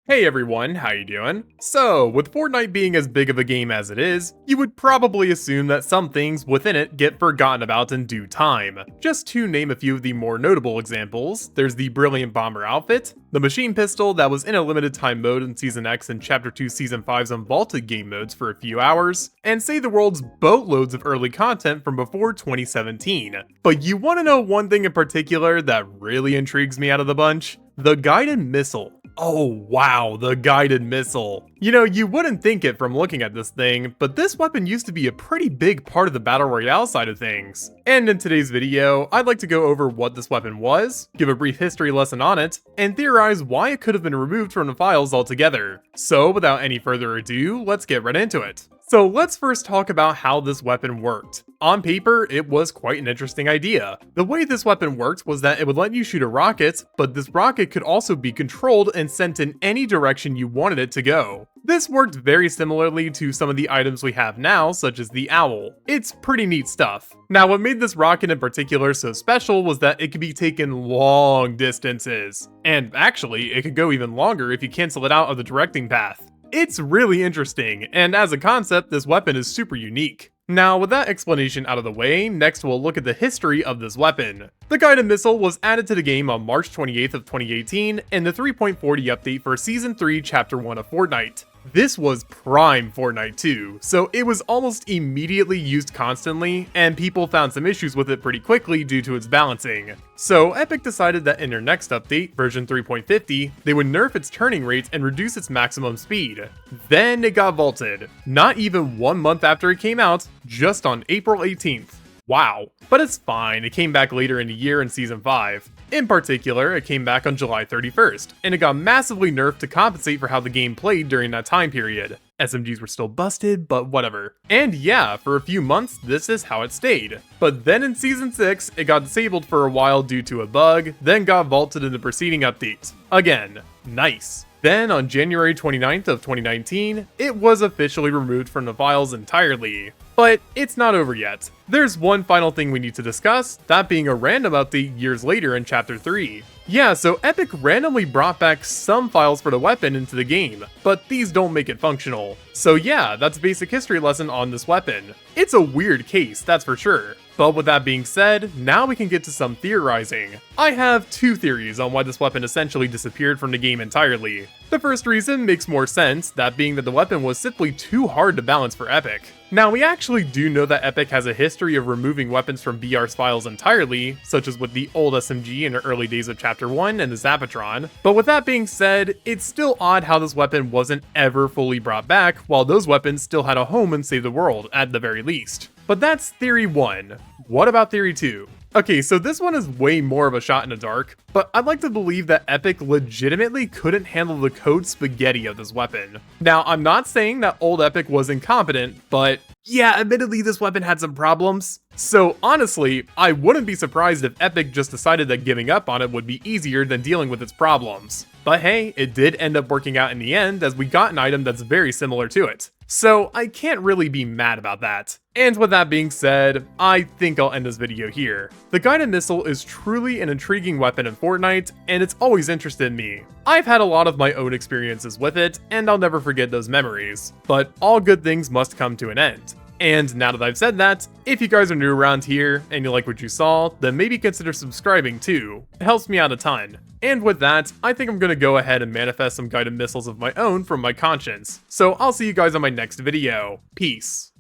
Hey everyone, how you doing? So, with Fortnite being as big of a game as it is, you would probably assume that some things within it get forgotten about in due time. Just to name a few of the more notable examples, there's the Brilliant Bomber outfit, the machine pistol that was in a limited time mode in Season X and Chapter 2 Season 5's Unvaulted game modes for a few hours, and Save the World's boatloads of early content from before 2017. But you want to know one thing in particular that really intrigues me out of the bunch? The guided missile. Oh wow, the guided missile. You know, you wouldn't think it from looking at this thing, but this weapon used to be a pretty big part of the Battle Royale side of things. And in today's video, I'd like to go over what this weapon was, give a brief history lesson on it, and theorize why it could have been removed from the files altogether. So without any further ado, let's get right into it. So let's first talk about how this weapon worked. On paper, it was quite an interesting idea. The way this weapon worked was that it would let you shoot a rocket, but this rocket could also be controlled and sent in any direction you wanted it to go. This worked very similarly to some of the items we have now, such as the owl. It's pretty neat stuff. Now, what made this rocket in particular so special was that it could be taken long distances. And actually, it could go even longer if you cancel it out of the directing path. It's really interesting, and as a concept, this weapon is super unique. Now, with that explanation out of the way, next we'll look at the history of this weapon. The guided missile was added to the game on March 28th of 2018 in the 3.40 update for Season 3 Chapter 1 of Fortnite. This was prime Fortnite 2, so it was almost immediately used constantly, and people found some issues with it pretty quickly due to its balancing. So Epic decided that in their next update, version 3.50, they would nerf its turning rates and reduce its maximum speed. Then it got vaulted, not even 1 month after it came out, just on April 18th. Wow. But it's fine, it came back later in the year in Season 5. In particular, it came back on July 31st, and it got massively nerfed to compensate for how the game played during that time period. SMGs were still busted, but whatever. And yeah, for a few months, this is how it stayed. But then in Season 6, it got disabled for a while due to a bug, then got vaulted in the preceding update. Again, nice. Then on January 29th of 2019, it was officially removed from the files entirely. But it's not over yet. There's one final thing we need to discuss, that being a random update years later in Chapter 3. Yeah, so Epic randomly brought back some files for the weapon into the game, but these don't make it functional. So yeah, that's a basic history lesson on this weapon. It's a weird case, that's for sure. But with that being said, now we can get to some theorizing. I have two theories on why this weapon essentially disappeared from the game entirely. The first reason makes more sense, that being that the weapon was simply too hard to balance for Epic. Now, we actually do know that Epic has a history of removing weapons from BR's files entirely, such as with the old SMG in the early days of Chapter 1 and the Zapatron, but with that being said, it's still odd how this weapon wasn't ever fully brought back, while those weapons still had a home in Save the World, at the very least. But that's theory 1. What about theory 2? Okay, so this one is way more of a shot in the dark, but I'd like to believe that Epic legitimately couldn't handle the code spaghetti of this weapon. Now, I'm not saying that old Epic was incompetent, but yeah, admittedly this weapon had some problems. So honestly, I wouldn't be surprised if Epic just decided that giving up on it would be easier than dealing with its problems. But hey, it did end up working out in the end as we got an item that's very similar to it. So I can't really be mad about that. And with that being said, I think I'll end this video here. The guided missile is truly an intriguing weapon in Fortnite, and it's always interested in me. I've had a lot of my own experiences with it, and I'll never forget those memories. But all good things must come to an end. And now that I've said that, if you guys are new around here and you like what you saw, then maybe consider subscribing too. It helps me out a ton. And with that, I think I'm gonna go ahead and manifest some guided missiles of my own from my conscience. So I'll see you guys on my next video. Peace.